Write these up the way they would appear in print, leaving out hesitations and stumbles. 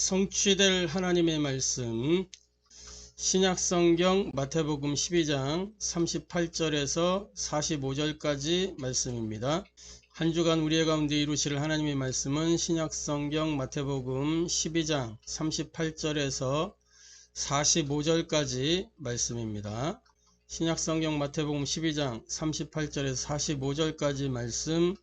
성취될 하나님의 말씀, 신약성경 마태복음 12장 38절에서 45절까지 말씀입니다. 한 주간 우리의 가운데 이루실 하나님의 말씀은 신약성경 마태복음 12장 38절에서 45절까지 말씀입니다. 신약성경 마태복음 12장 38절에서 45절까지 말씀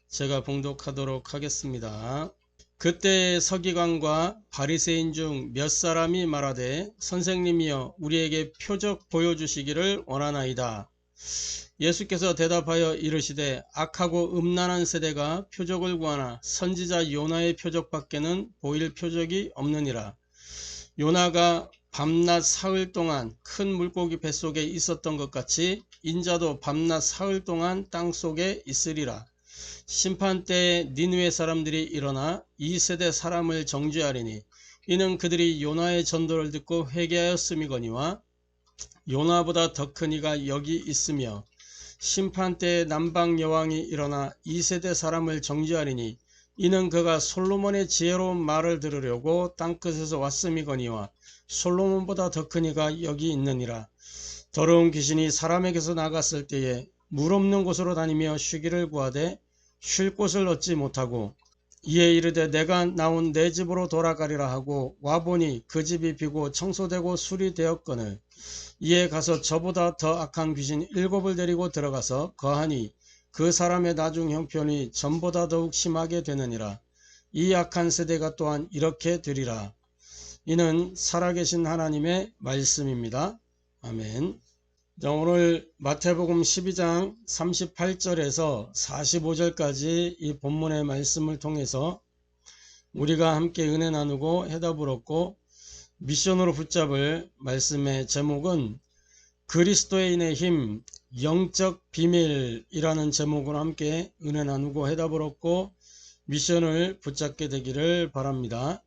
제가 봉독하도록 하겠습니다. 그때 서기관과 바리새인 중 몇 사람이 말하되 선생님이여 우리에게 표적 보여주시기를 원하나이다. 예수께서 대답하여 이르시되 악하고 음란한 세대가 표적을 구하나 선지자 요나의 표적밖에는 보일 표적이 없느니라. 요나가 밤낮 사흘 동안 큰 물고기 뱃속에 있었던 것 같이 인자도 밤낮 사흘 동안 땅속에 있으리라. 심판때에 니느웨 사람들이 일어나 이 세대 사람을 정죄하리니 이는 그들이 요나의 전도를 듣고 회개하였음이거니와 요나보다 더 큰 이가 여기 있으며 심판때에 남방 여왕이 일어나 이 세대 사람을 정죄하리니 이는 그가 솔로몬의 지혜로운 말을 들으려고 땅끝에서 왔음이거니와 솔로몬보다 더 큰 이가 여기 있느니라. 더러운 귀신이 사람에게서 나갔을 때에 물 없는 곳으로 다니며 쉬기를 구하되 쉴 곳을 얻지 못하고 이에 이르되 내가 나온 내 집으로 돌아가리라 하고 와보니 그 집이 비고 청소되고 수리되었거늘 이에 가서 저보다 더 악한 귀신 7을 데리고 들어가서 거하니 그 사람의 나중 형편이 전보다 더욱 심하게 되느니라. 이 악한 세대가 또한 이렇게 되리라. 이는 살아계신 하나님의 말씀입니다. 아멘. 자, 오늘 마태복음 12장 38절에서 45절까지 이 본문의 말씀을 통해서 우리가 함께 은혜 나누고 해답을 얻고 미션으로 붙잡을 말씀의 제목은 그리스도인의 힘, 영적 비밀이라는 제목으로 함께 은혜 나누고 해답을 얻고 미션을 붙잡게 되기를 바랍니다.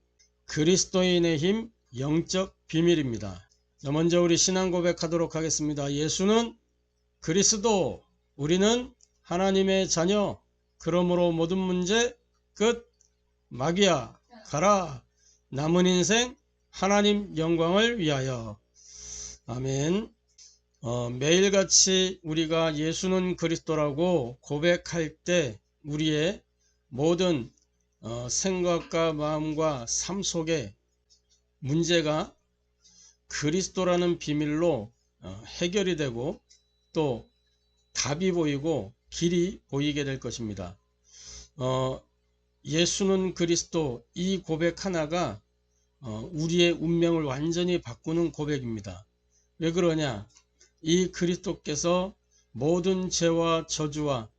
그리스도인의 힘, 영적 비밀입니다. 먼저 우리 신앙 고백하도록 하겠습니다. 예수는 그리스도, 우리는 하나님의 자녀, 그러므로 모든 문제 끝, 마귀야 가라, 남은 인생 하나님 영광을 위하여. 아멘. 매일같이 우리가 예수는 그리스도라고 고백할 때 우리의 모든 생각과 마음과 삶 속에 문제가 그리스도라는 비밀로 해결이 되고 또 답이 보이고 길이 보이게 될 것입니다. 예수는 그리스도, 이 고백 하나가 우리의 운명을 완전히 바꾸는 고백입니다. 왜 그러냐? 이 그리스도께서 모든 죄와 저주와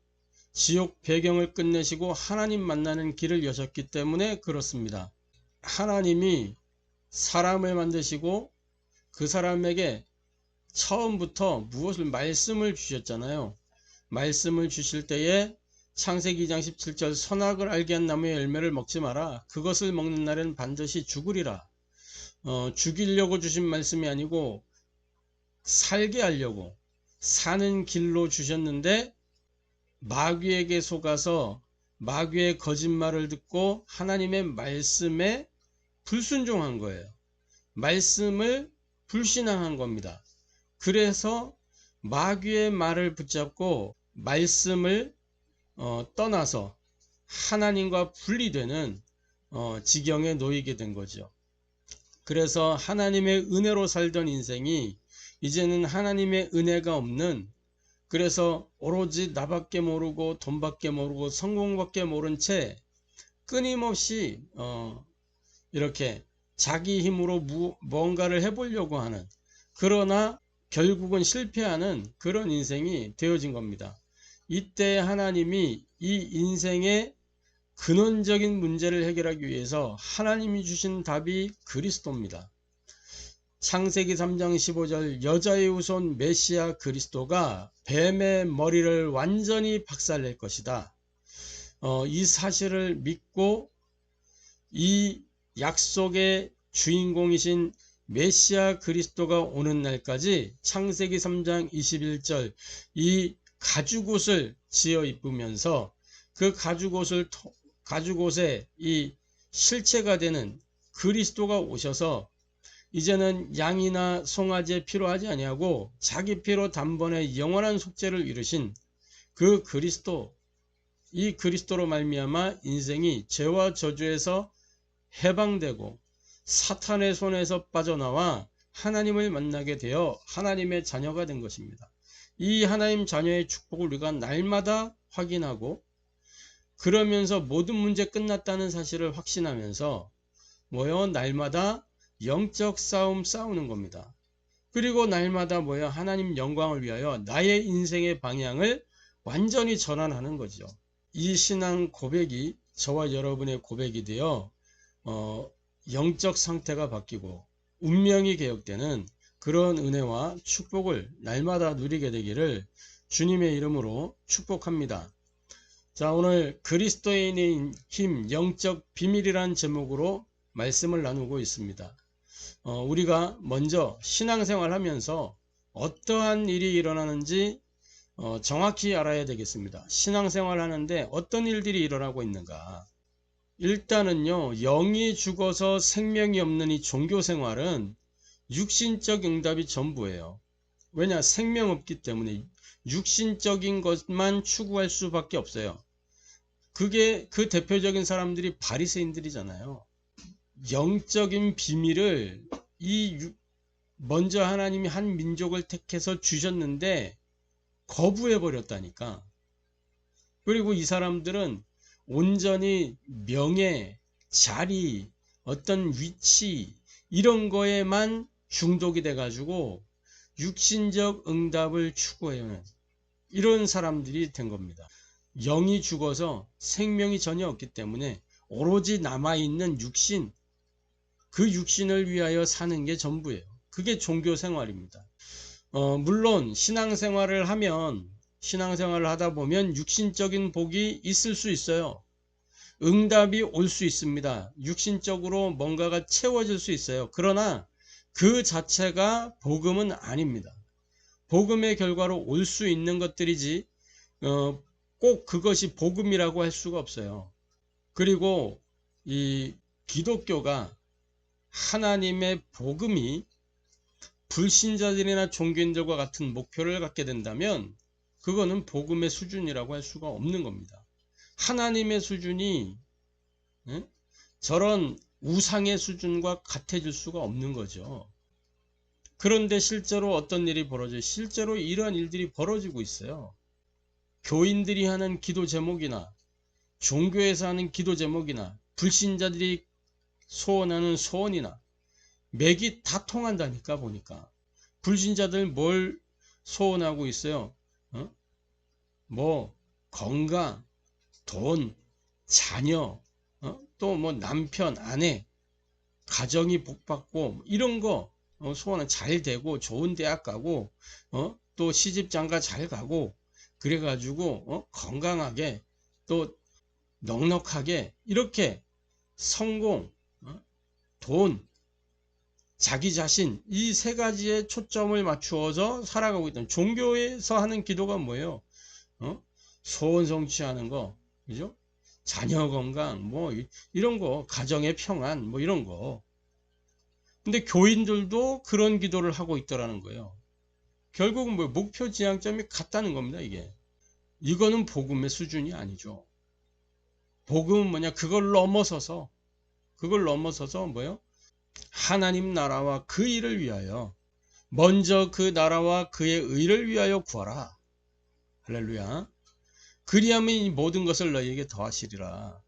지옥 배경을 끝내시고 하나님 만나는 길을 여셨기 때문에 그렇습니다. 하나님이 사람을 만드시고 그 사람에게 처음부터 무엇을 말씀을 주셨잖아요. 말씀을 주실 때에 창세기 2장 17절 선악을 알게 한 나무의 열매를 먹지 마라. 그것을 먹는 날엔 반드시 죽으리라. 죽이려고 주신 말씀이 아니고 살게 하려고 사는 길로 주셨는데 마귀에게 속아서 마귀의 거짓말을 듣고 하나님의 말씀에 불순종한 거예요. 말씀을 불신앙한 겁니다. 그래서 마귀의 말을 붙잡고 말씀을 떠나서 하나님과 분리되는 지경에 놓이게 된 거죠. 그래서 하나님의 은혜로 살던 인생이 이제는 하나님의 은혜가 없는, 그래서 오로지 나밖에 모르고 돈밖에 모르고 성공밖에 모른 채 끊임없이 이렇게 자기 힘으로 뭔가를 해보려고 하는, 그러나 결국은 실패하는 그런 인생이 되어진 겁니다. 이때 하나님이 이 인생의 근원적인 문제를 해결하기 위해서 하나님이 주신 답이 그리스도입니다. 창세기 3장 15절 여자의 후손 메시아 그리스도가 뱀의 머리를 완전히 박살낼 것이다. 이 사실을 믿고 이 약속의 주인공이신 메시아 그리스도가 오는 날까지 창세기 3장 21절 이 가죽옷을 지어 입으면서 그 가죽옷에 이 실체가 되는 그리스도가 오셔서 이제는 양이나 송아지 필요하지 아니하고 자기 피로 단번에 영원한 속죄를 이루신 그 그리스도, 이 그리스도로 말미암아 인생이 죄와 저주에서 해방되고 사탄의 손에서 빠져나와 하나님을 만나게 되어 하나님의 자녀가 된 것입니다. 이 하나님 자녀의 축복을 우리가 날마다 확인하고 그러면서 모든 문제 끝났다는 사실을 확신하면서 날마다 영적 싸움 싸우는 겁니다. 그리고 날마다 하나님 영광을 위하여 나의 인생의 방향을 완전히 전환하는 거죠. 이 신앙 고백이 저와 여러분의 고백이 되어 영적 상태가 바뀌고 운명이 개혁되는 그런 은혜와 축복을 날마다 누리게 되기를 주님의 이름으로 축복합니다. 자, 오늘 그리스도인의 힘, 영적 비밀이란 제목으로 말씀을 나누고 있습니다. 우리가 먼저 신앙생활 하면서 어떠한 일이 일어나는지 정확히 알아야 되겠습니다. 신앙생활 하는데 어떤 일들이 일어나고 있는가. 일단은요, 영이 죽어서 생명이 없는 이 종교생활은 육신적 응답이 전부예요. 왜냐? 생명 없기 때문에 육신적인 것만 추구할 수밖에 없어요. 그게 그 대표적인 사람들이 바리새인들이잖아요. 영적인 비밀을 먼저 하나님이 한 민족을 택해서 주셨는데 거부해 버렸다니까. 그리고 이 사람들은 온전히 명예, 자리, 어떤 위치 이런 거에만 중독이 돼 가지고 육신적 응답을 추구해요. 이런 사람들이 된 겁니다. 영이 죽어서 생명이 전혀 없기 때문에 오로지 남아있는 육신, 그 육신을 위하여 사는 게 전부예요. 그게 종교 생활입니다. 물론 신앙생활을 하다 보면 육신적인 복이 있을 수 있어요. 응답이 올 수 있습니다. 육신적으로 뭔가가 채워질 수 있어요. 그러나 그 자체가 복음은 아닙니다. 복음의 결과로 올 수 있는 것들이지 꼭 그것이 복음이라고 할 수가 없어요. 그리고 이 기독교가 하나님의 복음이 불신자들이나 종교인들과 같은 목표를 갖게 된다면 그거는 복음의 수준이라고 할 수가 없는 겁니다. 하나님의 수준이 저런 우상의 수준과 같아질 수가 없는 거죠. 그런데 실제로 어떤 일이 벌어져요? 실제로 이러한 일들이 벌어지고 있어요. 교인들이 하는 기도 제목이나 종교에서 하는 기도 제목이나 불신자들이 소원하는 소원이나 맥이 다 통한다니까. 보니까 불신자들 뭘 소원하고 있어요? 건강, 돈, 자녀, 또 남편, 아내, 가정이 복받고 이런 거 소원은 잘 되고 좋은 대학 가고 또 시집 장가 잘 가고 그래가지고 건강하게 또 넉넉하게 이렇게 성공, 돈, 자기 자신 이 세 가지에 초점을 맞추어서 살아가고 있던 종교에서 하는 기도가 뭐예요? 소원 성취하는 거, 그죠? 자녀 건강, 이런 거, 가정의 평안, 이런 거. 근데 교인들도 그런 기도를 하고 있더라는 거예요. 결국은 목표 지향점이 같다는 겁니다, 이게. 이거는 복음의 수준이 아니죠. 복음은 뭐냐? 그걸 넘어서서 뭐예요? 하나님 나라와 그 일을 위하여 먼저 그 나라와 그의 의를 위하여 구하라. 할렐루야. 그리하면 이 모든 것을 너희에게 더하시리라.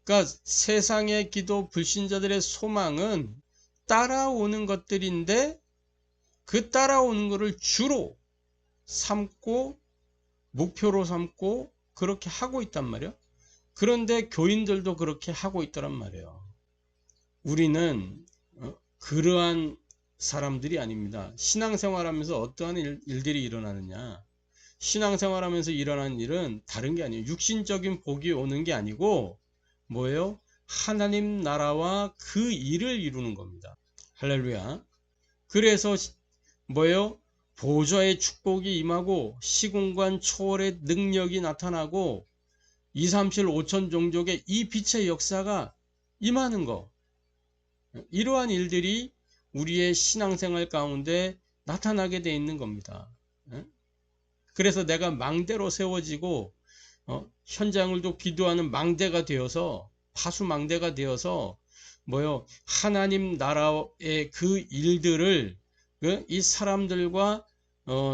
그러니까 세상의 기도, 불신자들의 소망은 따라오는 것들인데 그 따라오는 것을 주로 삼고 목표로 삼고 그렇게 하고 있단 말이에요. 그런데 교인들도 그렇게 하고 있더란 말이에요. 우리는 그러한 사람들이 아닙니다. 신앙생활하면서 어떠한 일들이 일어나느냐. 신앙생활하면서 일어나는 일은 다른 게 아니에요. 육신적인 복이 오는 게 아니고 뭐예요? 하나님 나라와 그 일을 이루는 겁니다. 할렐루야. 그래서 뭐예요? 보좌의 축복이 임하고 시공간 초월의 능력이 나타나고 2, 3, 7, 5천 종족의 이 빛의 역사가 임하는 거. 이러한 일들이 우리의 신앙생활 가운데 나타나게 돼 있는 겁니다. 그래서 내가 망대로 세워지고 현장을 또 기도하는 망대가 되어서 파수망대가 되어서 하나님 나라의 그 일들을 이 사람들과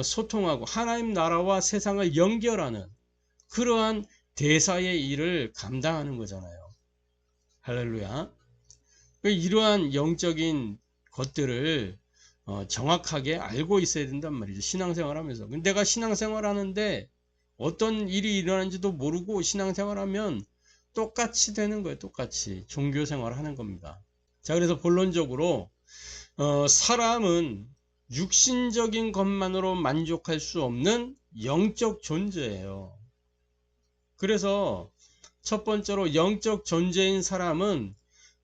소통하고 하나님 나라와 세상을 연결하는 그러한 대사의 일을 감당하는 거잖아요. 할렐루야. 이러한 영적인 것들을 정확하게 알고 있어야 된단 말이죠. 신앙생활 하면서. 내가 신앙생활 하는데 어떤 일이 일어나는지도 모르고 신앙생활 하면 똑같이 되는 거예요. 똑같이. 종교생활 하는 겁니다. 자, 그래서 본론적으로 사람은 육신적인 것만으로 만족할 수 없는 영적 존재예요. 그래서 첫 번째로 영적 존재인 사람은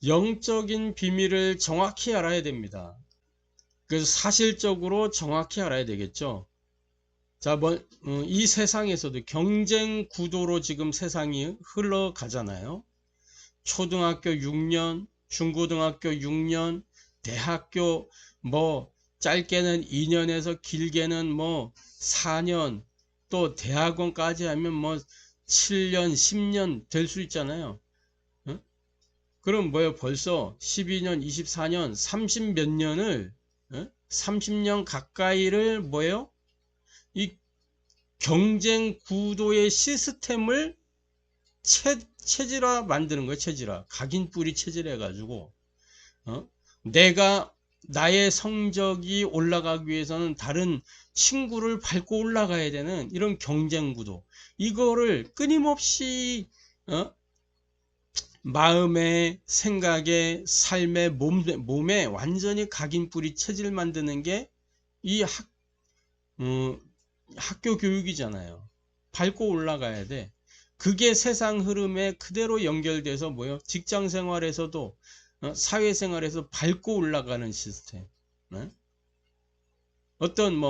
영적인 비밀을 정확히 알아야 됩니다. 그래서 사실적으로 정확히 알아야 되겠죠. 자, 이 세상에서도 경쟁 구도로 지금 세상이 흘러가잖아요. 초등학교 6년, 중고등학교 6년, 대학교 짧게는 2년에서 길게는 4년, 또 대학원까지 하면 7년, 10년 될 수 있잖아요. 그럼 벌써 12년, 24년, 30몇 년을 30년 가까이를 이 경쟁 구도의 시스템을 체질화 만드는 거예요. 체질화. 각인뿌리 체질해 가지고 나의 성적이 올라가기 위해서는 다른 친구를 밟고 올라가야 되는 이런 경쟁 구도. 이거를 끊임없이 마음에, 생각에, 삶에, 몸에 완전히 각인뿌리 체질 만드는 게 이 학교 교육이잖아요. 밟고 올라가야 돼. 그게 세상 흐름에 그대로 연결돼서 직장 생활에서도 사회생활에서 밟고 올라가는 시스템. 어떤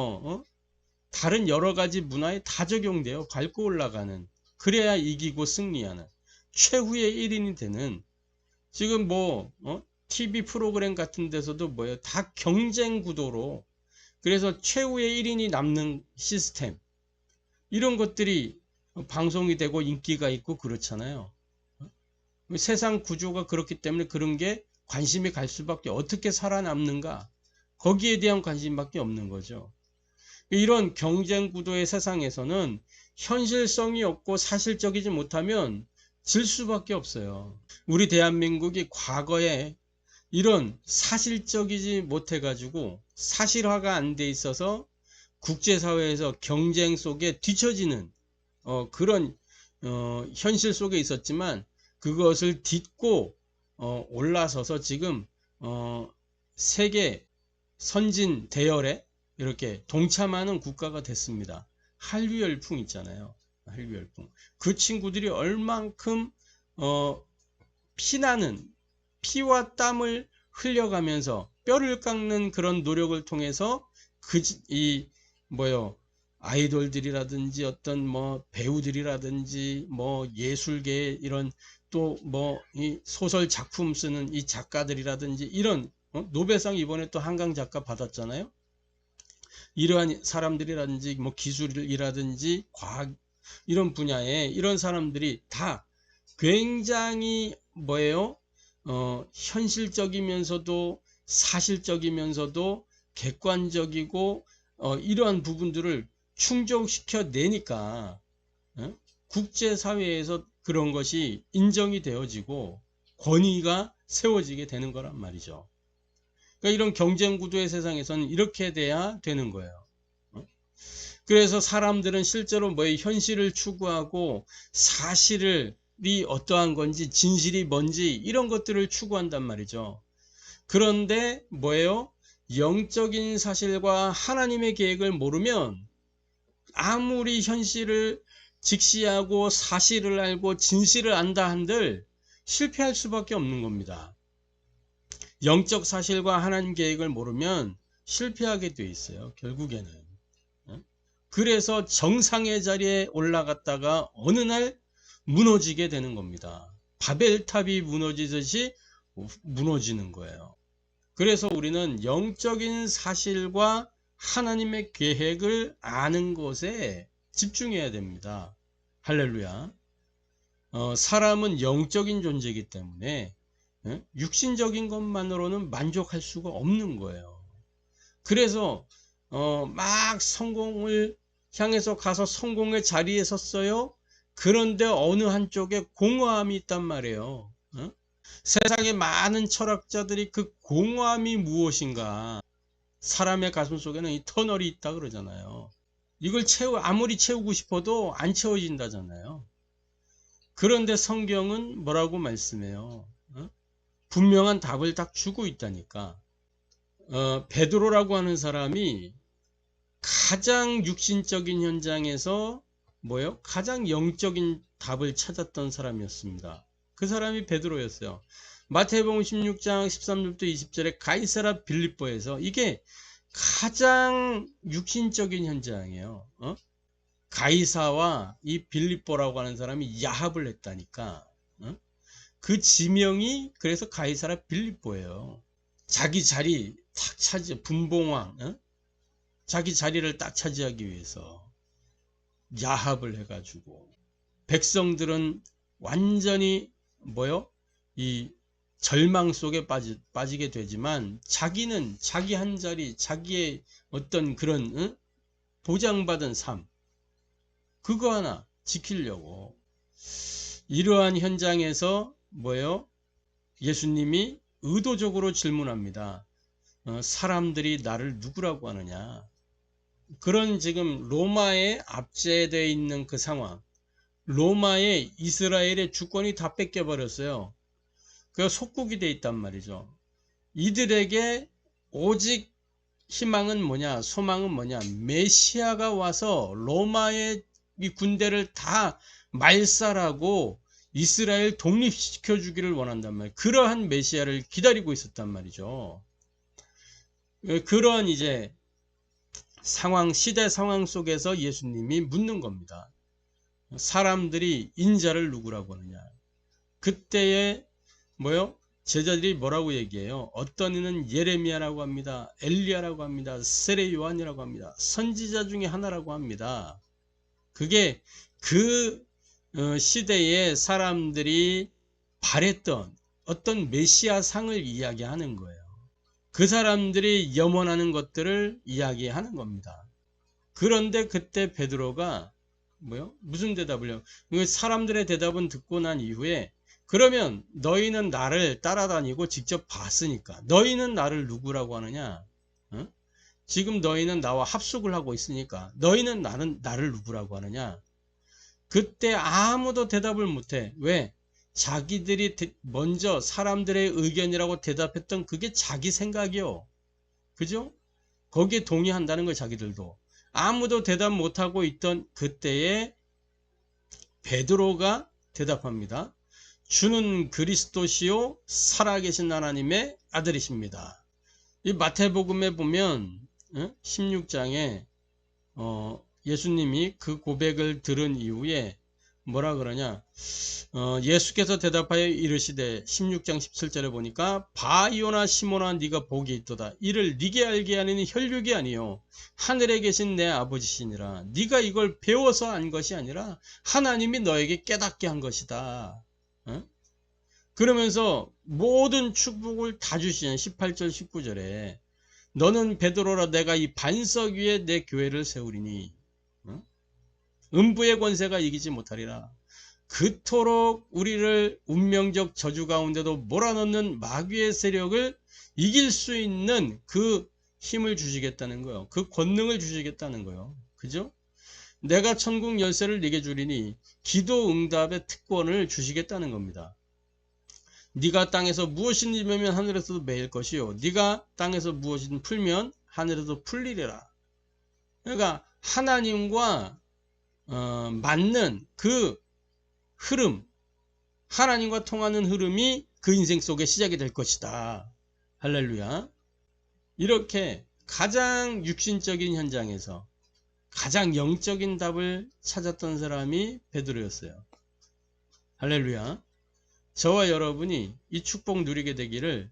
다른 여러 가지 문화에 다 적용돼요. 밟고 올라가는. 그래야 이기고 승리하는. 최후의 1인이 되는. 지금 TV 프로그램 같은 데서도 다 경쟁 구도로. 그래서 최후의 1인이 남는 시스템. 이런 것들이 방송이 되고 인기가 있고 그렇잖아요. 세상 구조가 그렇기 때문에 그런 게 관심이 갈 수밖에, 어떻게 살아남는가, 거기에 대한 관심밖에 없는 거죠. 이런 경쟁 구도의 세상에서는 현실성이 없고 사실적이지 못하면 질 수밖에 없어요. 우리 대한민국이 과거에 이런 사실적이지 못해 가지고 사실화가 안 돼 있어서 국제사회에서 경쟁 속에 뒤처지는 그런 현실 속에 있었지만, 그것을 딛고 올라서서 지금 세계 선진 대열에 이렇게 동참하는 국가가 됐습니다. 한류열풍 있잖아요. 한류열풍. 그 친구들이 얼만큼 피나는, 피와 땀을 흘려가면서 뼈를 깎는 그런 노력을 통해서 아이돌들이라든지 어떤 배우들이라든지 예술계 이런 또 이 소설 작품 쓰는 이 작가들이라든지 이런 노벨상 이번에 또 한강 작가 받았잖아요. 이러한 사람들이라든지 기술이라든지 과학 이런 분야에 이런 사람들이 다 굉장히 현실적이면서도 사실적이면서도 객관적이고 이러한 부분들을 충족시켜 내니까 국제사회에서 그런 것이 인정이 되어지고 권위가 세워지게 되는 거란 말이죠. 그러니까 이런 경쟁 구도의 세상에서는 이렇게 돼야 되는 거예요. 그래서 사람들은 실제로 현실을 추구하고 사실이 어떠한 건지, 진실이 뭔지 이런 것들을 추구한단 말이죠. 그런데 영적인 사실과 하나님의 계획을 모르면 아무리 현실을 직시하고 사실을 알고 진실을 안다 한들 실패할 수밖에 없는 겁니다. 영적 사실과 하나님 계획을 모르면 실패하게 돼 있어요. 결국에는. 그래서 정상의 자리에 올라갔다가 어느 날 무너지게 되는 겁니다. 바벨탑이 무너지듯이 무너지는 거예요. 그래서 우리는 영적인 사실과 하나님의 계획을 아는 것에 집중해야 됩니다. 할렐루야. 사람은 영적인 존재이기 때문에 육신적인 것만으로는 만족할 수가 없는 거예요. 그래서 막 성공을 향해서 가서 성공의 자리에 섰어요. 그런데 어느 한쪽에 공허함이 있단 말이에요. 세상에 많은 철학자들이 그 공허함이 무엇인가, 사람의 가슴 속에는 이 터널이 있다 그러잖아요. 이걸 아무리 채우고 싶어도 안 채워진다잖아요. 그런데 성경은 뭐라고 말씀해요? 분명한 답을 딱 주고 있다니까. 베드로라고 하는 사람이 가장 육신적인 현장에서 가장 영적인 답을 찾았던 사람이었습니다. 그 사람이 베드로였어요. 마태복음 16장 13절부터 20절에 가이사라 빌립보에서, 이게 가장 육신적인 현장이에요. 가이사와 이 빌립보라고 하는 사람이 야합을 했다니까. 그 지명이 그래서 가이사라 빌립보예요. 자기 자리 탁 분봉왕, 자기 자리를 딱 차지하기 위해서 야합을 해가지고, 백성들은 완전히 이 절망 속에 빠지게 되지만, 자기는 자기 한 자리, 자기의 어떤 그런 보장받은 삶, 그거 하나 지키려고, 이러한 현장에서 예수님이 의도적으로 질문합니다. 사람들이 나를 누구라고 하느냐. 그런 지금 로마에 압제되어 있는 그 상황, 로마에 이스라엘의 주권이 다 뺏겨버렸어요. 그 속국이 돼 있단 말이죠. 이들에게 오직 희망은 뭐냐, 소망은 뭐냐, 메시아가 와서 로마의 이 군대를 다 말살하고 이스라엘 독립시켜 주기를 원한단 말이에요. 그러한 메시아를 기다리고 있었단 말이죠. 그런 이제 시대 상황 속에서 예수님이 묻는 겁니다. 사람들이 인자를 누구라고 하느냐. 그때에 제자들이 뭐라고 얘기해요? 어떤 이는 예레미야라고 합니다. 엘리야라고 합니다. 세례 요한이라고 합니다. 선지자 중에 하나라고 합니다. 그게 그 시대에 사람들이 바랬던 어떤 메시아 상을 이야기하는 거예요. 그 사람들이 염원하는 것들을 이야기하는 겁니다. 그런데 그때 베드로가 무슨 대답을 해요? 사람들의 대답은 듣고 난 이후에, 그러면 너희는 나를 따라다니고 직접 봤으니까 너희는 나를 누구라고 하느냐? 지금 너희는 나와 합숙을 하고 있으니까 너희는 나를 누구라고 하느냐? 그때 아무도 대답을 못해. 왜? 자기들이 먼저 사람들의 의견이라고 대답했던 그게 자기 생각이요. 그죠? 거기에 동의한다는 거예요. 자기들도. 아무도 대답 못하고 있던 그때에 베드로가 대답합니다. 주는 그리스도시요 살아계신 하나님의 아들이십니다. 이 마태복음에 보면 16장에 예수님이 그 고백을 들은 이후에 뭐라 그러냐, 예수께서 대답하여 이르시되, 16장 17절에 보니까 바이오나 시몬아 네가 복이 있도다. 이를 네게 알게 하는 혈육이 아니요 하늘에 계신 내 아버지시니라. 네가 이걸 배워서 안 것이 아니라 하나님이 너에게 깨닫게 한 것이다. 그러면서 모든 축복을 다 주시는 18절 19절에 너는 베드로라, 내가 이 반석 위에 내 교회를 세우리니 음부의 권세가 이기지 못하리라. 그토록 우리를 운명적 저주 가운데도 몰아넣는 마귀의 세력을 이길 수 있는 그 힘을 주시겠다는 거예요. 그 권능을 주시겠다는 거예요. 그죠? 내가 천국 열쇠를 네게 주리니 기도 응답의 특권을 주시겠다는 겁니다. 네가 땅에서 무엇이든지 매면 하늘에서도 매일 것이요 네가 땅에서 무엇이든 풀면 하늘에도 풀리리라. 그러니까 하나님과 맞는 그 흐름, 하나님과 통하는 흐름이 그 인생 속에 시작이 될 것이다. 할렐루야. 이렇게 가장 육신적인 현장에서 가장 영적인 답을 찾았던 사람이 베드로였어요. 할렐루야. 저와 여러분이 이 축복 누리게 되기를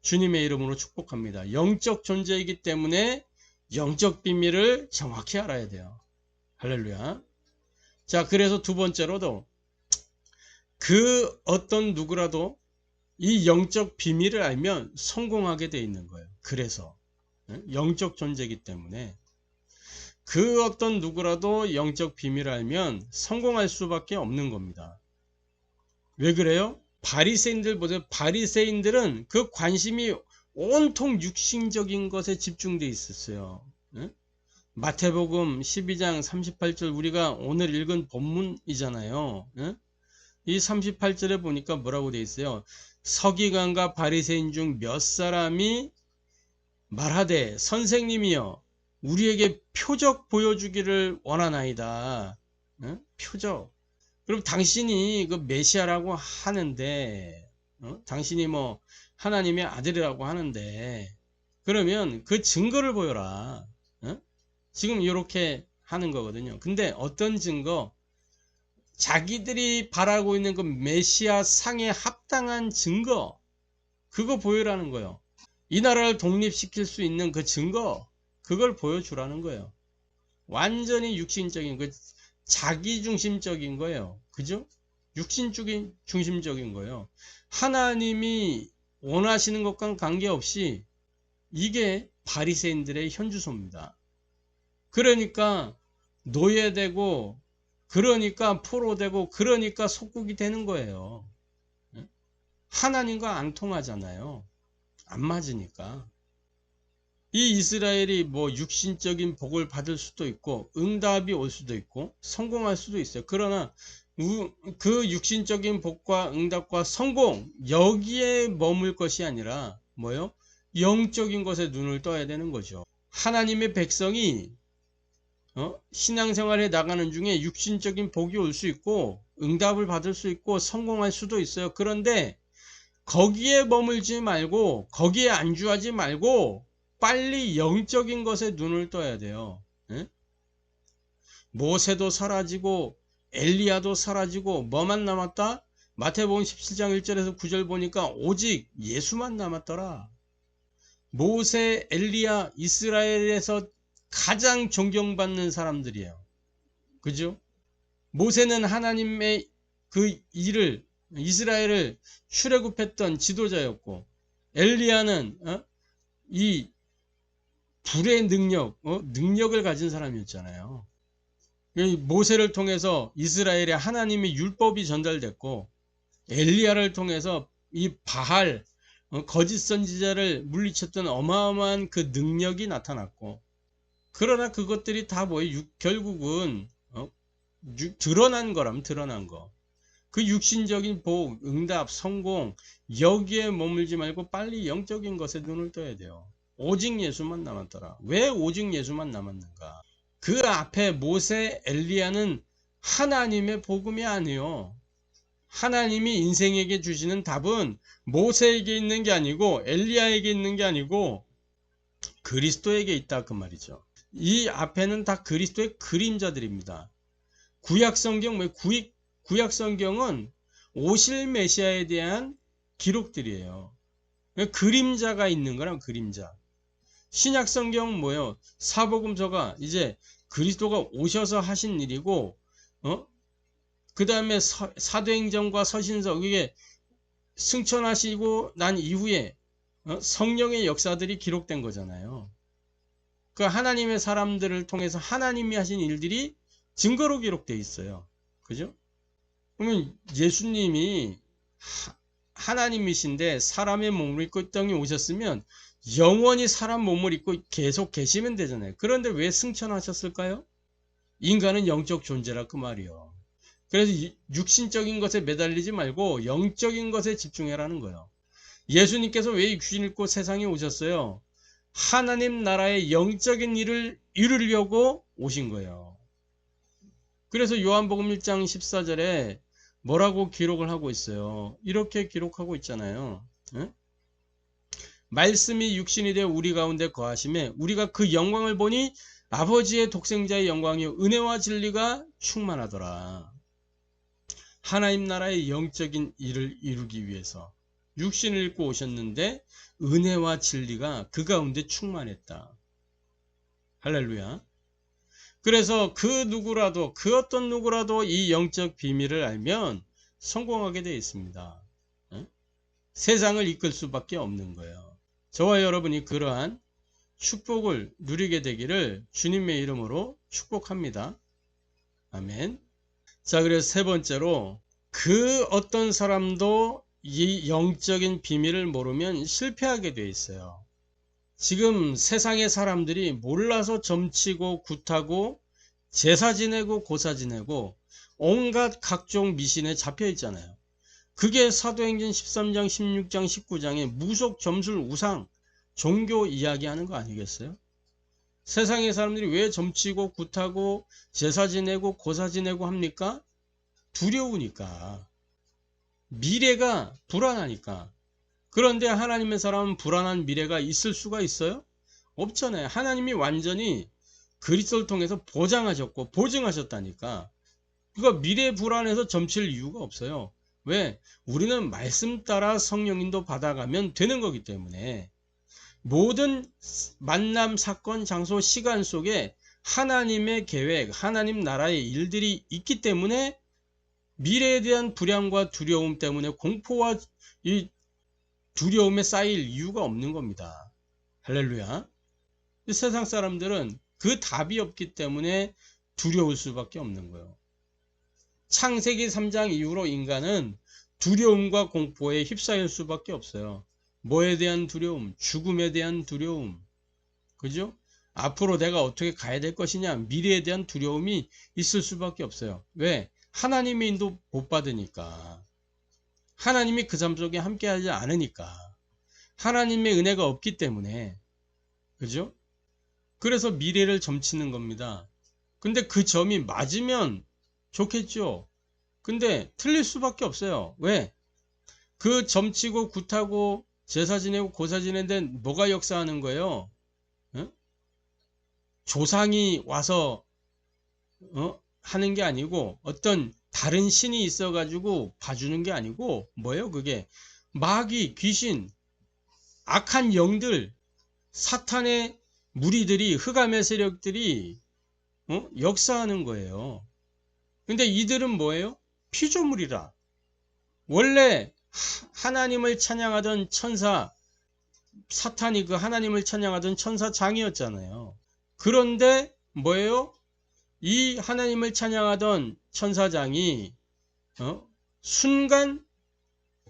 주님의 이름으로 축복합니다. 영적 존재이기 때문에 영적 비밀을 정확히 알아야 돼요. 할렐루야. 자, 그래서 두 번째로도 그 어떤 누구라도 이 영적 비밀을 알면 성공하게 돼 있는 거예요. 그래서 영적 존재이기 때문에 그 어떤 누구라도 영적 비밀을 알면 성공할 수밖에 없는 겁니다. 왜 그래요? 바리새인들 보세요. 바리새인들은 그 관심이 온통 육신적인 것에 집중되어 있었어요. 마태복음 12장 38절 우리가 오늘 읽은 본문이잖아요. 이 38절에 보니까 뭐라고 되어 있어요? 서기관과 바리새인 중 몇 사람이 말하되 선생님이여 우리에게 표적 보여주기를 원하나이다. 표적. 그럼 당신이 그 메시아라고 하는데 당신이 뭐 하나님의 아들이라고 하는데 그러면 그 증거를 보여라. 지금 이렇게 하는 거거든요. 근데 어떤 증거? 자기들이 바라고 있는 그 메시아 상에 합당한 증거, 그거 보여라는 거예요. 이 나라를 독립시킬 수 있는 그 증거, 그걸 보여주라는 거예요. 완전히 육신적인, 그 자기중심적인 거예요. 그죠? 육신적인 중심적인 거예요. 하나님이 원하시는 것과는 관계없이 이게 바리새인들의 현주소입니다. 그러니까 노예되고 그러니까 포로되고 그러니까 속국이 되는 거예요. 하나님과 안 통하잖아요. 안 맞으니까. 이 이스라엘이 뭐 육신적인 복을 받을 수도 있고 응답이 올 수도 있고 성공할 수도 있어요. 그러나 그 육신적인 복과 응답과 성공 여기에 머물 것이 아니라 뭐요? 영적인 것에 눈을 떠야 되는 거죠. 하나님의 백성이 신앙생활에 나가는 중에 육신적인 복이 올 수 있고 응답을 받을 수 있고 성공할 수도 있어요. 그런데 거기에 머물지 말고 거기에 안주하지 말고 빨리 영적인 것에 눈을 떠야 돼요. 모세도 사라지고 엘리야도 사라지고 뭐만 남았다? 마태복음 17장 1절에서 9절 보니까 오직 예수만 남았더라. 모세, 엘리야, 이스라엘에서 가장 존경받는 사람들이에요. 그죠? 모세는 하나님의 그 일을 이스라엘을 출애굽했던 지도자였고 엘리야는 이 불의 능력을 가진 사람이었잖아요. 모세를 통해서 이스라엘에 하나님의 율법이 전달됐고 엘리야를 통해서 이 바알 거짓 선지자를 물리쳤던 어마어마한 그 능력이 나타났고 그러나 그것들이 다 뭐예요? 결국은 드러난 거라면 드러난 거. 그 육신적인 복, 응답, 성공 여기에 머물지 말고 빨리 영적인 것에 눈을 떠야 돼요. 오직 예수만 남았더라. 왜 오직 예수만 남았는가? 그 앞에 모세, 엘리야는 하나님의 복음이 아니에요. 하나님이 인생에게 주시는 답은 모세에게 있는 게 아니고 엘리야에게 있는 게 아니고 그리스도에게 있다 그 말이죠. 이 앞에는 다 그리스도의 그림자들입니다. 구약성경, 구약성경은 오실 메시아에 대한 기록들이에요. 그림자가 있는 거랑 그림자. 신약성경은 뭐예요? 사복음서가 이제 그리스도가 오셔서 하신 일이고, 그 다음에 사도행전과 서신서, 그게 승천하시고 난 이후에 성령의 역사들이 기록된 거잖아요. 그 하나님의 사람들을 통해서 하나님이 하신 일들이 증거로 기록되어 있어요. 그죠? 그러면 예수님이 하나님이신데 사람의 몸을 입고 이 땅에 오셨으면 영원히 사람 몸을 입고 계속 계시면 되잖아요. 그런데 왜 승천하셨을까요? 인간은 영적 존재라 그 말이요. 그래서 육신적인 것에 매달리지 말고 영적인 것에 집중해라는 거예요. 예수님께서 왜 육신을 입고 세상에 오셨어요? 하나님 나라의 영적인 일을 이루려고 오신 거예요. 그래서 요한복음 1장 14절에 뭐라고 기록을 하고 있어요? 이렇게 기록하고 있잖아요. 말씀이 육신이 되어 우리 가운데 거하심에 우리가 그 영광을 보니 아버지의 독생자의 영광이요 은혜와 진리가 충만하더라. 하나님 나라의 영적인 일을 이루기 위해서 육신을 입고 오셨는데 은혜와 진리가 그 가운데 충만했다. 할렐루야. 그래서 그 누구라도, 그 어떤 누구라도 이 영적 비밀을 알면 성공하게 되어 있습니다. 세상을 이끌 수밖에 없는 거예요. 저와 여러분이 그러한 축복을 누리게 되기를 주님의 이름으로 축복합니다. 아멘. 자, 그래서 세 번째로, 그 어떤 사람도 이 영적인 비밀을 모르면 실패하게 되어 있어요. 지금 세상의 사람들이 몰라서 점치고 굿하고 제사 지내고 고사 지내고 온갖 각종 미신에 잡혀 있잖아요. 그게 사도행전 13장, 16장, 19장에 무속, 점술, 우상, 종교 이야기하는 거 아니겠어요? 세상의 사람들이 왜 점치고 굿하고 제사 지내고 고사 지내고 합니까? 두려우니까. 미래가 불안하니까. 그런데 하나님의 사람은 불안한 미래가 있을 수가 있어요? 없잖아요. 하나님이 완전히 그리스도를 통해서 보장하셨고 보증하셨다니까. 그러니까 미래 불안해서 점칠 이유가 없어요. 왜? 우리는 말씀 따라 성령인도 받아가면 되는 거기 때문에. 모든 만남, 사건, 장소, 시간 속에 하나님의 계획, 하나님 나라의 일들이 있기 때문에 미래에 대한 불안과 두려움 때문에 공포와 이 두려움에 쌓일 이유가 없는 겁니다. 할렐루야. 세상 사람들은 그 답이 없기 때문에 두려울 수밖에 없는 거예요. 창세기 3장 이후로 인간은 두려움과 공포에 휩싸일 수밖에 없어요. 뭐에 대한 두려움? 죽음에 대한 두려움. 그죠? 앞으로 내가 어떻게 가야 될 것이냐? 미래에 대한 두려움이 있을 수밖에 없어요. 왜? 하나님의 인도 못 받으니까. 하나님이 그 삶 속에 함께하지 않으니까. 하나님의 은혜가 없기 때문에. 그죠? 그래서 미래를 점치는 겁니다. 근데 그 점이 맞으면 좋겠죠. 근데 틀릴 수밖에 없어요. 왜? 그 점치고 굿하고 제사 지내고 고사 지내는데 뭐가 역사하는 거예요? 조상이 와서 하는 게 아니고 어떤 다른 신이 있어 가지고 봐주는 게 아니고 뭐예요? 그게 마귀, 귀신, 악한 영들, 사탄의 무리들이, 흑암의 세력들이 역사하는 거예요. 근데 이들은 뭐예요? 피조물이라. 원래 하나님을 찬양하던 천사, 사탄이 그 하나님을 찬양하던 천사장이었잖아요. 그런데 뭐예요? 이 하나님을 찬양하던 천사장이 순간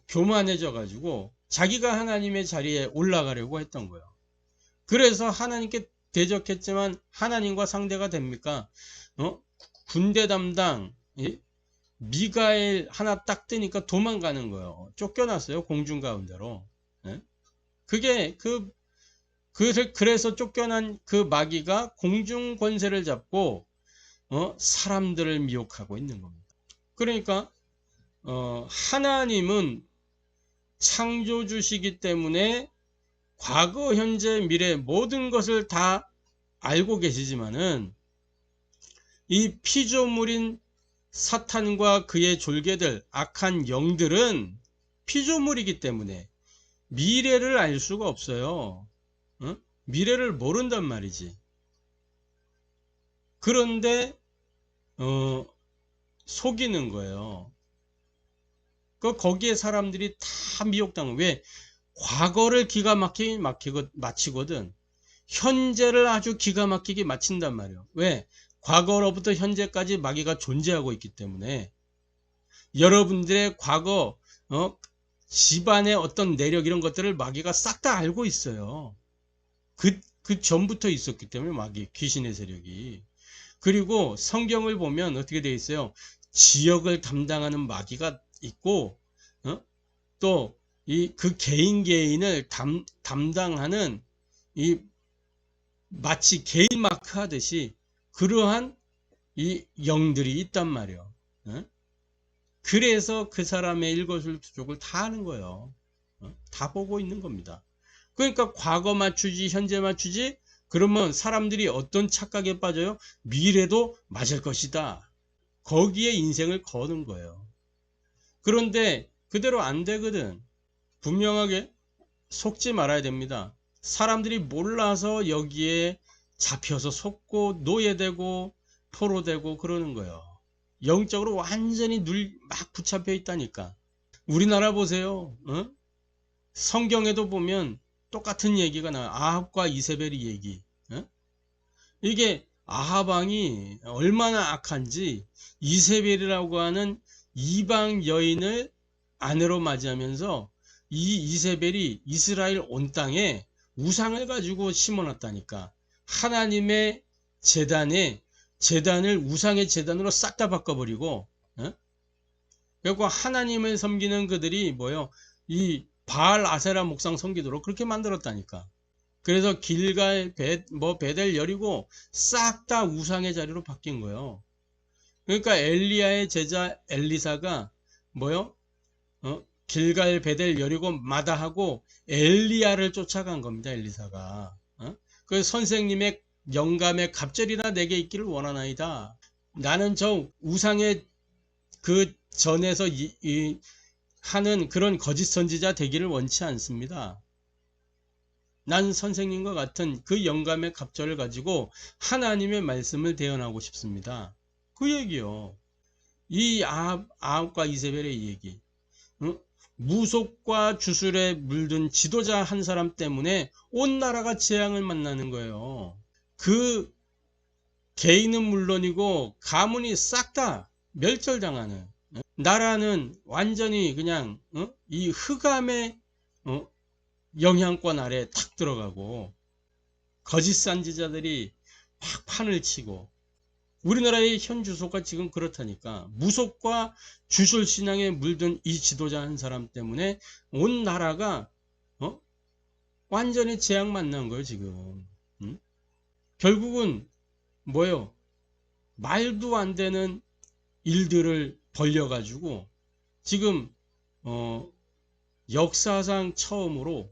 교만해져 가지고 자기가 하나님의 자리에 올라가려고 했던 거예요. 그래서 하나님께 대적했지만 하나님과 상대가 됩니까? 군대 담당 미가엘 하나 딱 뜨니까 도망가는 거예요. 쫓겨났어요. 공중 가운데로. 그게 그래서 쫓겨난 그 마귀가 공중 권세를 잡고 사람들을 미혹하고 있는 겁니다. 그러니까 하나님은 창조주시기 때문에 과거, 현재, 미래 모든 것을 다 알고 계시지만은 이 피조물인 사탄과 그의 졸개들, 악한 영들은 피조물이기 때문에 미래를 알 수가 없어요. 미래를 모른단 말이지. 그런데 속이는 거예요. 거기에 사람들이 다 미혹당하고. 왜? 과거를 기가 막히게 마치거든. 현재를 아주 기가 막히게 마친단 말이에요. 왜? 과거로부터 현재까지 마귀가 존재하고 있기 때문에. 여러분들의 과거, 집안의 어떤 내력 이런 것들을 마귀가 싹 다 알고 있어요. 그 전부터 있었기 때문에 마귀, 귀신의 세력이. 그리고 성경을 보면 어떻게 되어 있어요? 지역을 담당하는 마귀가 있고, 또 그 개인을 담당하는 마치 개인 마크 하듯이 그러한 이 영들이 있단 말이에요. 그래서 그 사람의 일거수일투족을 다 하는 거예요. 다 보고 있는 겁니다. 그러니까 과거 맞추지, 현재 맞추지, 그러면 사람들이 어떤 착각에 빠져요? 미래도 맞을 것이다. 거기에 인생을 거는 거예요. 그런데 그대로 안 되거든. 분명하게 속지 말아야 됩니다. 사람들이 몰라서 여기에 잡혀서 속고 노예되고 포로되고 그러는 거예요. 영적으로 완전히 막 붙잡혀 있다니까. 우리나라 보세요. 어? 성경에도 보면 똑같은 얘기가 나와요. 아합과 이세벨이 얘기. 어? 이게 아합 왕이 얼마나 악한지 이세벨이라고 하는 이방 여인을 아내로 맞이하면서 이 이세벨이 이스라엘 온 땅에 우상을 가지고 심어놨다니까. 하나님의 재단을 우상의 재단으로 싹 다 바꿔버리고, 어? 그리고 하나님을 섬기는 그들이 뭐요? 이 바알 아세라 목상 섬기도록 그렇게 만들었다니까. 그래서 길갈, 베델 여리고 싹 다 우상의 자리로 바뀐 거예요. 그러니까 엘리야의 제자 엘리사가 뭐요? 길갈, 베델 여리고 마다하고 엘리야를 쫓아간 겁니다. 엘리사가. 그 선생님의 영감의 갑절이나 내게 있기를 원하나이다. 나는 저 우상의 그 전에서 하는 그런 거짓 선지자 되기를 원치 않습니다. 난 선생님과 같은 그 영감의 갑절을 가지고 하나님의 말씀을 대언하고 싶습니다. 그 얘기요. 이 아합과 이세벨의 얘기. 무속과 주술에 물든 지도자 한 사람 때문에 온 나라가 재앙을 만나는 거예요. 그 개인은 물론이고 가문이 싹 다 멸절당하는, 나라는 완전히 그냥 이 흑암의 영향권 아래에 탁 들어가고 거짓 선지자들이 막 판을 치고, 우리나라의 현 주소가 지금 그렇다니까. 무속과 주술 신앙에 물든 이 지도자 한 사람 때문에 온 나라가 완전히 재앙 만난 거예요 지금. 결국은 뭐예요? 말도 안 되는 일들을 벌려가지고 지금 역사상 처음으로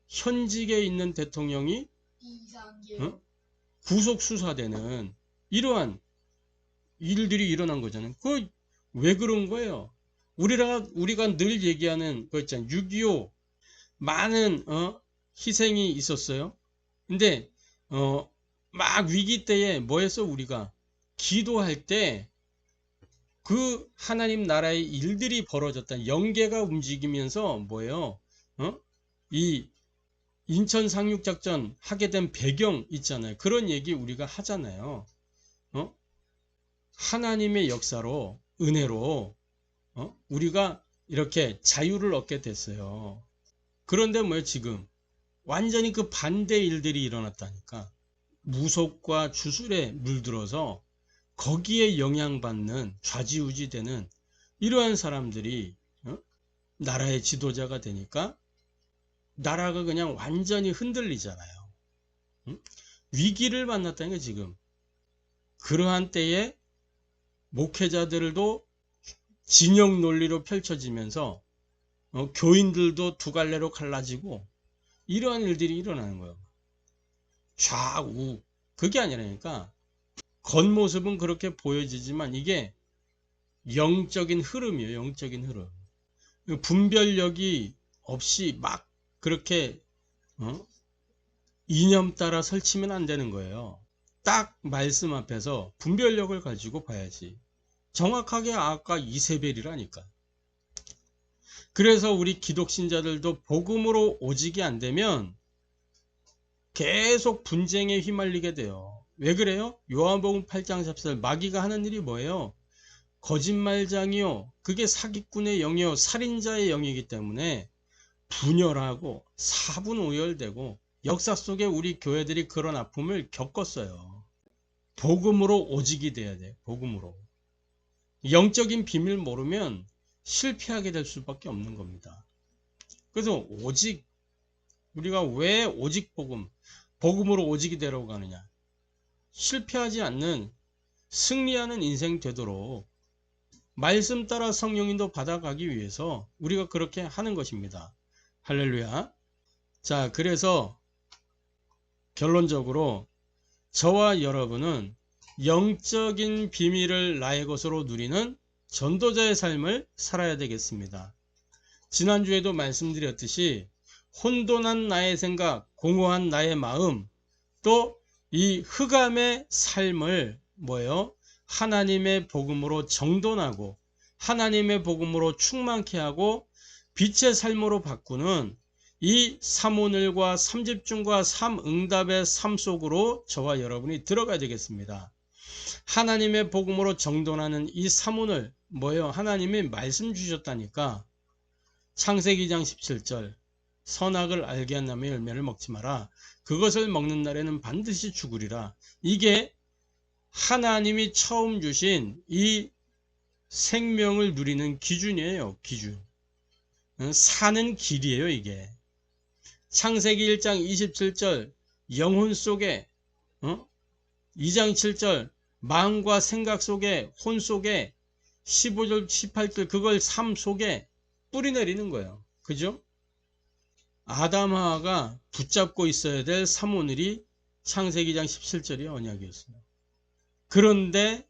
현직에 있는 대통령이 구속 수사되는 이러한 일들이 일어난 거잖아요. 그 왜 그런 거예요? 우리가 늘 얘기하는 거 있잖아요. 6.25 많은 희생이 있었어요. 근데 막 위기 때에 뭐 했어? 우리가 기도할 때 그 하나님 나라의 일들이 벌어졌다. 영계가 움직이면서 뭐예요? 이 인천 상륙작전 하게 된 배경 있잖아요. 그런 얘기 우리가 하잖아요. 하나님의 역사로, 은혜로 우리가 이렇게 자유를 얻게 됐어요. 그런데 뭐예요? 지금 완전히 그 반대 일들이 일어났다니까. 무속과 주술에 물들어서 거기에 영향받는, 좌지우지되는 이러한 사람들이 나라의 지도자가 되니까 나라가 그냥 완전히 흔들리잖아요. 위기를 만났다는 게 지금. 그러한 때에 목회자들도 진영 논리로 펼쳐지면서 교인들도 두 갈래로 갈라지고 이러한 일들이 일어나는 거예요. 좌우. 그게 아니라니까. 겉모습은 그렇게 보여지지만 이게 영적인 흐름이에요. 영적인 흐름. 분별력이 없이 막 그렇게 이념 따라 설치면 안 되는 거예요. 딱 말씀 앞에서 분별력을 가지고 봐야지. 정확하게 아까 이세벨이라니까. 그래서 우리 기독신자들도 복음으로 오직이 안 되면 계속 분쟁에 휘말리게 돼요. 왜 그래요? 요한복음 8장 14절 마귀가 하는 일이 뭐예요? 거짓말장이요. 그게 사기꾼의 영이요. 살인자의 영이기 때문에 분열하고 사분오열되고 역사 속에 우리 교회들이 그런 아픔을 겪었어요. 복음으로 오직이 돼야 돼. 복음으로. 영적인 비밀 모르면 실패하게 될 수밖에 없는 겁니다. 그래서 오직, 우리가 왜 오직 복음으로 오직이 되라고 하느냐. 실패하지 않는 승리하는 인생 되도록 말씀 따라 성령인도 받아가기 위해서 우리가 그렇게 하는 것입니다. 할렐루야. 자, 그래서 결론적으로 저와 여러분은 영적인 비밀을 나의 것으로 누리는 전도자의 삶을 살아야 되겠습니다. 지난주에도 말씀드렸듯이 혼돈한 나의 생각, 공허한 나의 마음, 또 이 흑암의 삶을 하나님의 복음으로 정돈하고 하나님의 복음으로 충만케 하고 빛의 삶으로 바꾸는 이 삼오늘과 삼집중과 삼응답의 삶 속으로 저와 여러분이 들어가야 되겠습니다. 하나님의 복음으로 정돈하는 이 삼오늘 하나님이 말씀 주셨다니까. 창세기 2장 17절 선악을 알게 한 나무의 열매를 먹지 마라. 그것을 먹는 날에는 반드시 죽으리라. 이게 하나님이 처음 주신 이 생명을 누리는 기준이에요. 기준. 사는 길이에요. 이게. 창세기 1장 27절 영혼 속에 2장 7절 마음과 생각 속에 혼 속에 15절 18절 그걸 삶 속에 뿌리 내리는 거예요. 그죠? 아담 하와가 붙잡고 있어야 될 삼오늘이 창세기 2장 17절이 언약이었어요. 그런데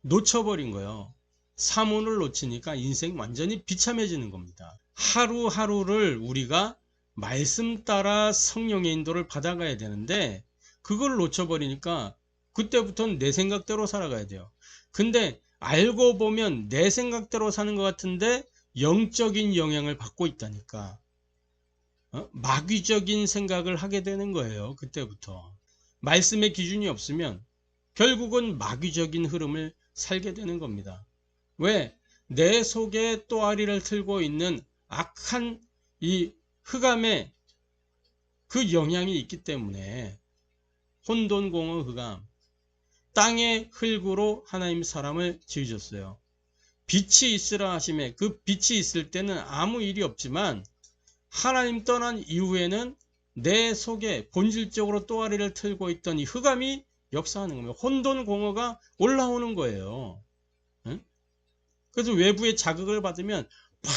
놓쳐버린 거예요. 삼오늘 놓치니까 인생 완전히 비참해지는 겁니다. 하루하루를 우리가 말씀 따라 성령의 인도를 받아가야 되는데 그걸 놓쳐버리니까 그때부터는 내 생각대로 살아가야 돼요. 근데 알고 보면 내 생각대로 사는 것 같은데 영적인 영향을 받고 있다니까. 마귀적인 생각을 하게 되는 거예요. 그때부터. 말씀의 기준이 없으면 결국은 마귀적인 흐름을 살게 되는 겁니다. 왜? 내 속에 또아리를 틀고 있는 악한 이 흑암의 그 영향이 있기 때문에 혼돈공허 흑암 땅의 흙으로 하나님 사람을 지으셨어요. 빛이 있으라 하심에 그 빛이 있을 때는 아무 일이 없지만 하나님 떠난 이후에는 내 속에 본질적으로 또아리를 틀고 있던 이 흑암이 역사하는 겁니다. 혼돈공허가 올라오는 거예요. 응? 그래서 외부의 자극을 받으면 팍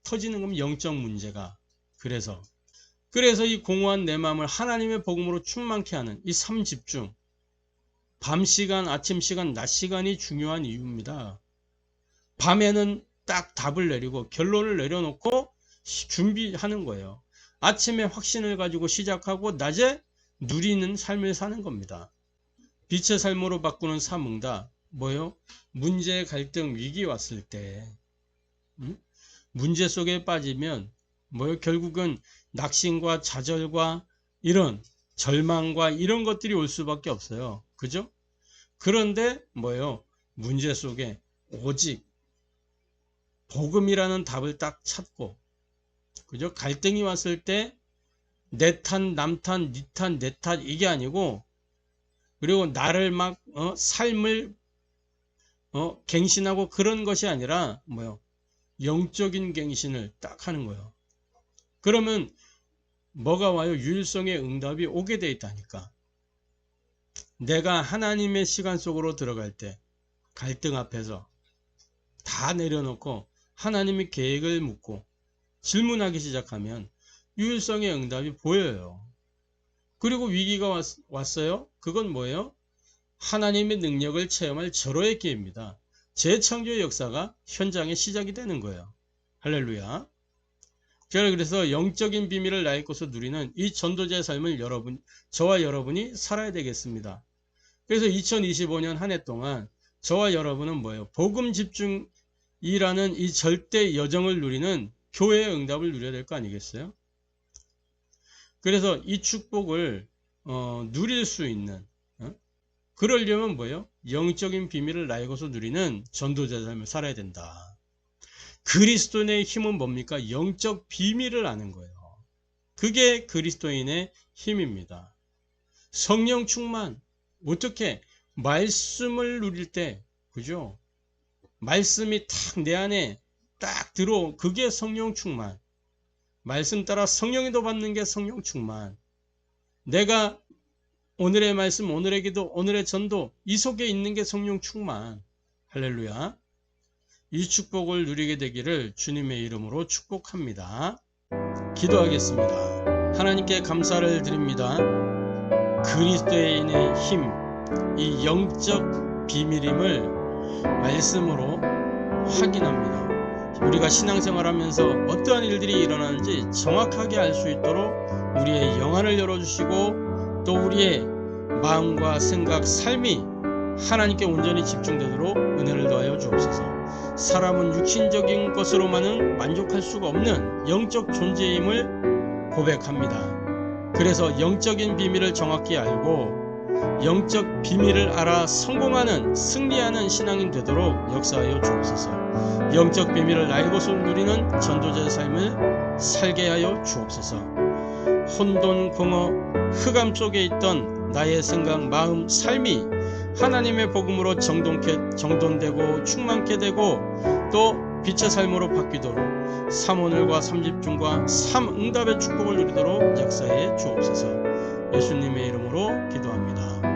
터지는 겁니다. 영적 문제가. 그래서 이 공허한 내 마음을 하나님의 복음으로 충만케 하는 이 삼집중 밤 시간, 아침 시간, 낮 시간이 중요한 이유입니다. 밤에는 딱 답을 내리고 결론을 내려놓고 준비하는 거예요. 아침에 확신을 가지고 시작하고 낮에 누리는 삶을 사는 겁니다. 빛의 삶으로 바꾸는 삼응답 문제, 갈등, 위기 왔을 때 문제 속에 빠지면 결국은 낙심과 좌절과 이런 절망과 이런 것들이 올 수밖에 없어요. 그죠? 그런데 문제 속에 오직 복음이라는 답을 딱 찾고, 그죠? 갈등이 왔을 때 내 탓, 남 탓, 니 탓, 내 탓 이게 아니고, 그리고 나를 막 삶을 갱신하고 그런 것이 아니라 영적인 갱신을 딱 하는 거예요. 그러면 뭐가 와요? 유일성의 응답이 오게 돼 있다니까. 내가 하나님의 시간 속으로 들어갈 때 갈등 앞에서 다 내려놓고 하나님의 계획을 묻고 질문하기 시작하면 유일성의 응답이 보여요. 그리고 위기가 왔어요. 그건 뭐예요? 하나님의 능력을 체험할 절호의 기회입니다. 재창조의 역사가 현장에 시작이 되는 거예요. 할렐루야. 그래서 영적인 비밀을 나의 것으로 누리는 이 전도자의 삶을 저와 여러분이 살아야 되겠습니다. 그래서 2025년 한 해 동안 저와 여러분은 복음 집중이라는 이 절대 여정을 누리는 교회의 응답을 누려야 될 거 아니겠어요? 그래서 이 축복을 누릴 수 있는 그러려면 영적인 비밀을 나의 것으로 누리는 전도자의 삶을 살아야 된다. 그리스도인의 힘은 뭡니까? 영적 비밀을 아는 거예요. 그게 그리스도인의 힘입니다. 성령 충만. 어떻게? 말씀을 누릴 때, 그죠? 말씀이 탁 내 안에 딱 그게 성령 충만. 말씀 따라 성령이 더 받는 게 성령 충만. 내가 오늘의 말씀, 오늘의 기도, 오늘의 전도 이 속에 있는 게 성령 충만. 할렐루야. 이 축복을 누리게 되기를 주님의 이름으로 축복합니다. 기도하겠습니다. 하나님께 감사를 드립니다. 그리스도인의 힘, 이 영적 비밀임을 말씀으로 확인합니다. 우리가 신앙생활하면서 어떠한 일들이 일어나는지 정확하게 알 수 있도록 우리의 영안을 열어주시고 또 우리의 마음과 생각, 삶이 하나님께 온전히 집중되도록 은혜를 더하여 주옵소서. 사람은 육신적인 것으로만은 만족할 수가 없는 영적 존재임을 고백합니다. 그래서 영적인 비밀을 정확히 알고 영적 비밀을 알아 성공하는 승리하는 신앙인 되도록 역사하여 주옵소서. 영적 비밀을 알고서 누리는 전도자의 삶을 살게 하여 주옵소서. 혼돈, 공허, 흑암 속에 있던 나의 생각, 마음, 삶이 하나님의 복음으로 정돈되고 충만케 되고 또 빛의 삶으로 바뀌도록 삼오늘과 삼집중과 삼응답의 축복을 누리도록 역사해 주옵소서. 예수님의 이름으로 기도합니다.